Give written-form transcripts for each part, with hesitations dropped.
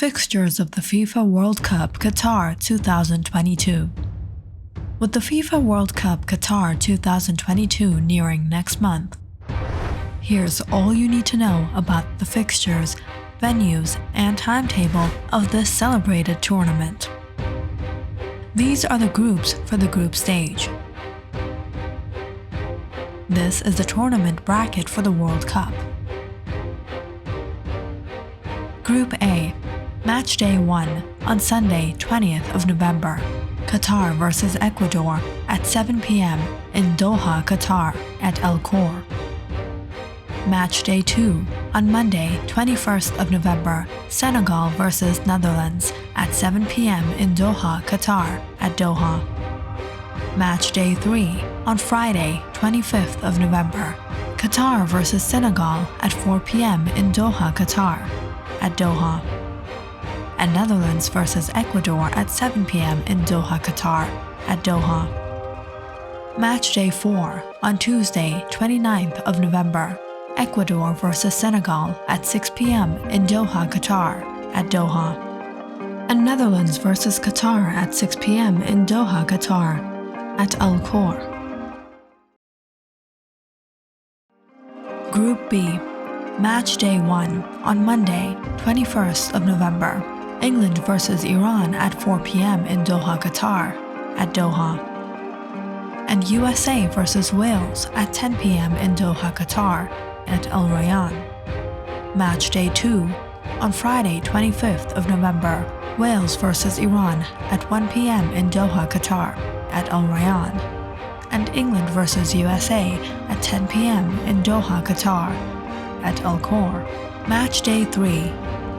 Fixtures of the FIFA World Cup Qatar 2022. With the FIFA World Cup Qatar 2022 nearing next month, here's all you need to know about the fixtures, venues, and timetable of this celebrated tournament. These are the groups for the group stage. This is the tournament bracket for the World Cup. Group A, Match Day 1 on Sunday, 20th of November. Qatar vs Ecuador at 7 p.m. in Doha, Qatar at Al Khor. Match Day 2 on Monday, 21st of November. Senegal vs Netherlands at 7 p.m. in Doha, Qatar at Doha. Match Day 3 on Friday, 25th of November. Qatar vs Senegal at 4 p.m. in Doha, Qatar at Doha. And Netherlands vs Ecuador at 7 p.m. in Doha, Qatar at Doha. Match Day 4 on Tuesday, 29th of November. Ecuador vs Senegal at 6 p.m. in Doha, Qatar at Doha. And Netherlands vs Qatar at 6 p.m. in Doha, Qatar at Al Khor. Group B, Match Day 1 on Monday, 21st of November. England vs Iran at 4 p.m. in Doha, Qatar at Doha. And USA vs Wales at 10 p.m. in Doha, Qatar at Al Rayyan. Match Day 2 on Friday, 25th of November. Wales vs Iran at 1 p.m. in Doha, Qatar at Al Rayyan. And England vs USA at 10 p.m. in Doha, Qatar at Al Khor. Match Day 3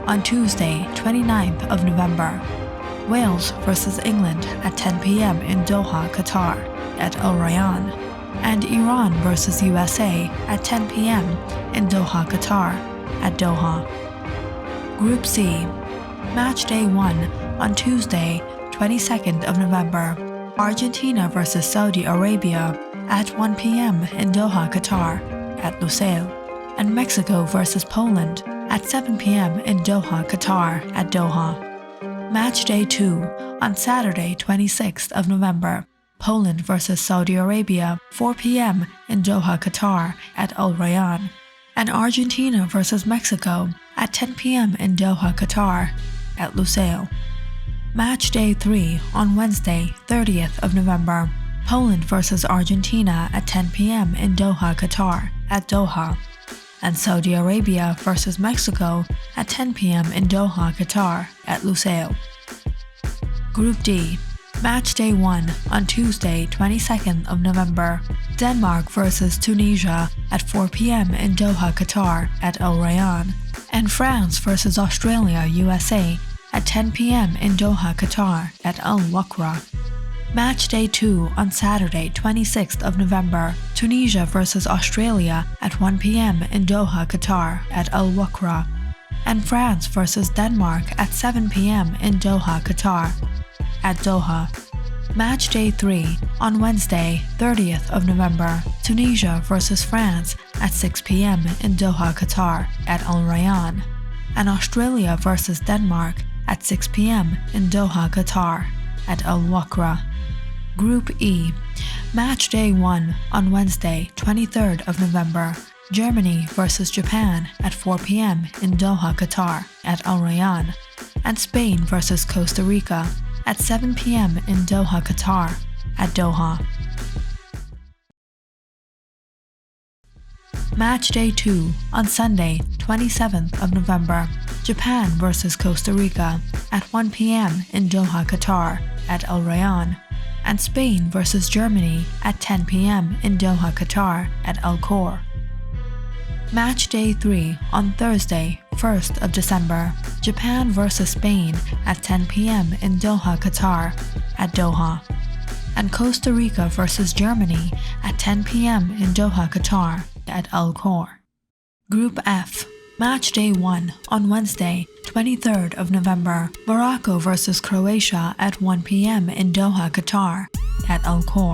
on Tuesday, 29th of November. Wales vs England at 10 p.m. in Doha, Qatar at Al Rayyan. And Iran vs USA at 10 p.m. in Doha, Qatar at Doha. Group C, Match Day 1 on Tuesday, 22nd of November. Argentina vs Saudi Arabia at 1 p.m. in Doha, Qatar at Lusail. And Mexico vs Poland at 7 p.m. in Doha, Qatar at Doha. Match Day 2 on Saturday, 26th of November. Poland vs Saudi Arabia, 4 p.m. in Doha, Qatar at Al Rayyan. And Argentina vs Mexico at 10 p.m. in Doha, Qatar at Lusail. Match Day 3 on Wednesday, 30th of November. Poland vs Argentina at 10 p.m. in Doha, Qatar at Doha. And Saudi Arabia vs Mexico at 10 p.m. in Doha, Qatar at Lusail. Group D, Match Day 1 on Tuesday, 22nd of November. Denmark vs Tunisia at 4 p.m. in Doha, Qatar at Al Rayyan. And France vs Australia, USA at 10 p.m. in Doha, Qatar at Al Wakra. Match Day 2 on Saturday, 26th of November. Tunisia vs Australia at 1 p.m. in Doha, Qatar at Al Wakra. And France vs Denmark at 7 p.m. in Doha, Qatar at Doha. Match Day 3 on Wednesday, 30th of November. Tunisia vs France at 6 p.m. in Doha, Qatar at Al Rayyan. And Australia vs Denmark at 6 p.m. in Doha, Qatar at Al Wakra. Group E, Match Day 1 on Wednesday, 23rd of November. Germany vs Japan at 4 p.m. in Doha, Qatar at Al Rayyan. And Spain vs Costa Rica at 7 p.m. in Doha, Qatar at Doha. Match Day 2 on Sunday, 27th of November. Japan vs Costa Rica at 1 p.m. in Doha, Qatar at Al Rayyan. And Spain vs Germany at 10 p.m. in Doha, Qatar at Al Khor. Match Day 3 on Thursday, 1st of December. Japan vs Spain at 10 p.m. in Doha, Qatar at Doha. And Costa Rica vs Germany at 10 p.m. in Doha, Qatar at Al Khor. Group F, Match Day 1 on Wednesday, 23rd of November. Morocco vs Croatia at 1 p.m. in Doha, Qatar at Al Khor.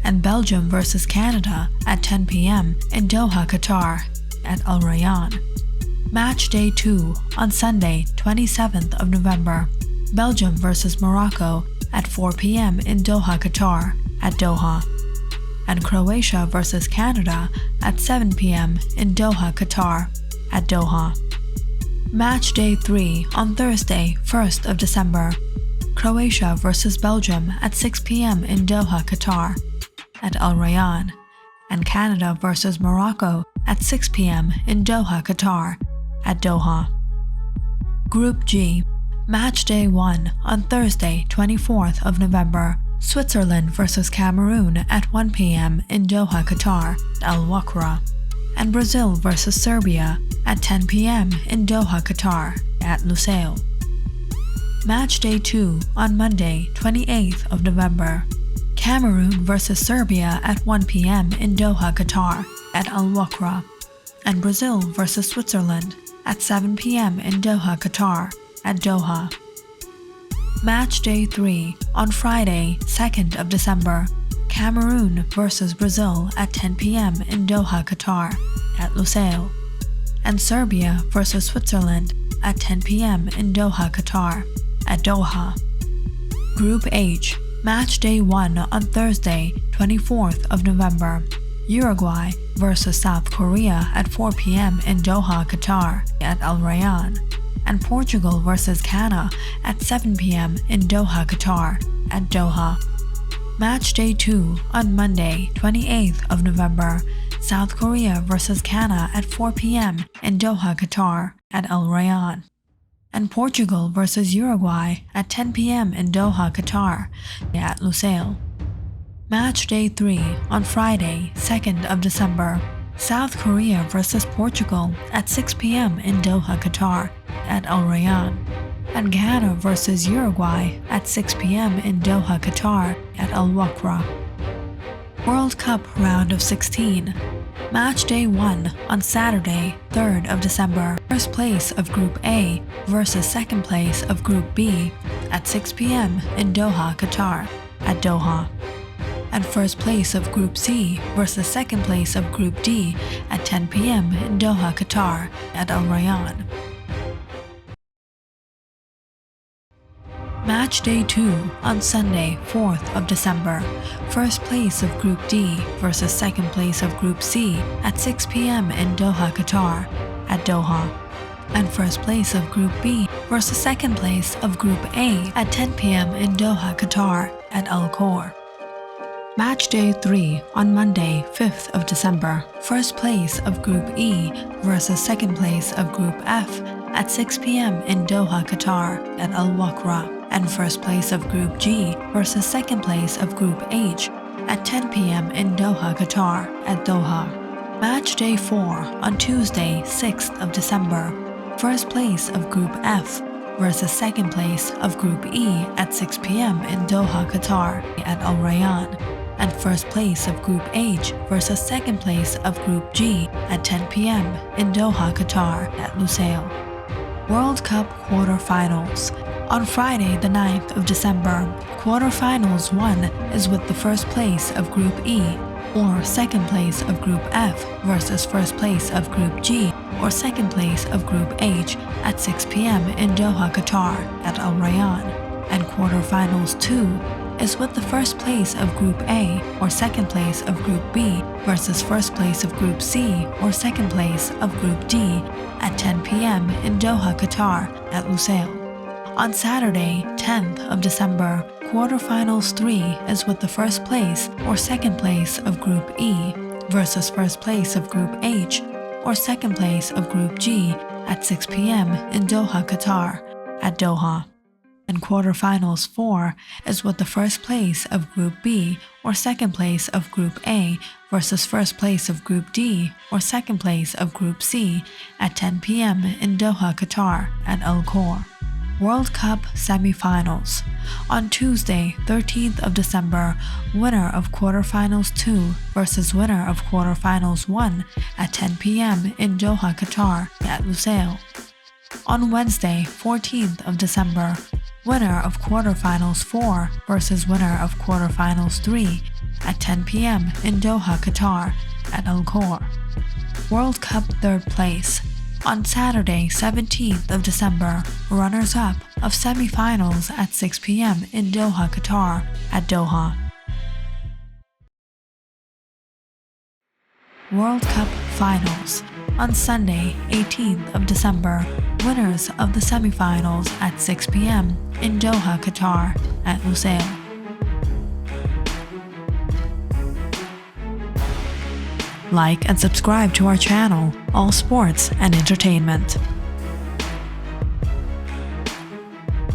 And Belgium vs Canada at 10 p.m. in Doha, Qatar at Al Rayyan. Match Day 2 on Sunday, 27th of November. Belgium vs Morocco at 4 p.m. in Doha, Qatar, at Doha. And Croatia vs Canada at 7 p.m. in Doha, Qatar, at Doha. Match Day 3 on Thursday, 1st of December. Croatia vs Belgium at 6 p.m. in Doha, Qatar, at Al Rayyan. And Canada vs Morocco at 6 p.m. in Doha, Qatar, at Doha. Group G. Match Day 1 on Thursday, 24th of November. Switzerland vs Cameroon at 1 p.m. in Doha, Qatar, Al Wakra. And Brazil vs Serbia at 10 p.m. in Doha, Qatar, at Lusail. Match Day 2 on Monday, 28th of November. Cameroon vs Serbia at 1 p.m. in Doha, Qatar, at Al Wakra. And Brazil vs Switzerland at 7 p.m. in Doha, Qatar, at Doha. Match Day 3 on Friday, 2nd of December. Cameroon vs Brazil at 10 p.m. in Doha, Qatar, at Lusail. And Serbia vs Switzerland at 10 p.m. in Doha, Qatar, at Doha. Group H. Match Day 1 on Thursday, 24th of November. Uruguay vs South Korea at 4 p.m. in Doha, Qatar, at Al Rayyan. And Portugal vs Ghana at 7 p.m. in Doha, Qatar, at Doha. Match Day 2 on Monday, 28th of November. South Korea vs Ghana at 4 p.m. in Doha, Qatar, at Al Rayyan. And Portugal vs Uruguay at 10 p.m. in Doha, Qatar, at Lusail. Match Day 3 on Friday, 2nd of December. South Korea vs Portugal at 6 p.m. in Doha, Qatar, at Al Rayyan. And Ghana vs Uruguay at 6 p.m. in Doha, Qatar, at Al Wakra. World Cup Round of 16. Match Day 1 on Saturday, 3rd of December. First place of Group A versus second place of Group B at 6 p.m. in Doha, Qatar, at Doha. And first place of Group C versus second place of Group D at 10 p.m. in Doha, Qatar, at Al Rayyan. Match Day 2 on Sunday, 4th of December. First place of Group D versus second place of Group C at 6 p.m. in Doha, Qatar, at Doha. And first place of Group B versus second place of Group A at 10 p.m. in Doha, Qatar, at Al Khor. Match Day 3 on Monday, 5th of December. First place of Group E versus second place of Group F at 6 p.m. in Doha, Qatar, at Al Wakra. And first place of Group G versus second place of Group H at 10 p.m. in Doha, Qatar, at Doha. Match Day 4 on Tuesday, 6th of December. First place of Group F versus second place of Group E at 6 p.m. in Doha, Qatar, at Al Rayyan. And first place of Group H versus second place of Group G at 10 p.m. in Doha, Qatar, at Lusail. World Cup Quarterfinals. On Friday, the 9th of December, Quarterfinals 1 is with the first place of Group E or second place of Group F versus first place of Group G or second place of Group H at 6 p.m. in Doha, Qatar, at Al Rayyan. And Quarterfinals 2 is with the first place of Group A or second place of Group B versus first place of Group C or second place of Group D at 10 p.m. in Doha, Qatar, at Lusail. On Saturday, 10th of December, Quarterfinals 3 is with the first place or second place of Group E versus first place of Group H or second place of Group G at 6 p.m. in Doha, Qatar, at Doha. And Quarterfinals 4 is with the first place of Group B or second place of Group A versus first place of Group D or second place of Group C at 10 p.m. in Doha, Qatar, at Al Khor. World Cup Semifinals. On Tuesday, 13th of December, winner of Quarterfinals 2 versus winner of Quarterfinals 1 at 10 p.m. in Doha, Qatar, at Lusail. On Wednesday, 14th of December, winner of Quarterfinals 4 versus winner of Quarterfinals 3 at 10 p.m. in Doha, Qatar, at Al Khor. World Cup Third Place. On Saturday, 17th of December, runners-up of semi-finals at 6 p.m. in Doha, Qatar, at Doha. World Cup Finals. On Sunday, 18th of December, winners of the semi-finals at 6 p.m. in Doha, Qatar, at Lusail. Like and subscribe to our channel, All Sports and Entertainment.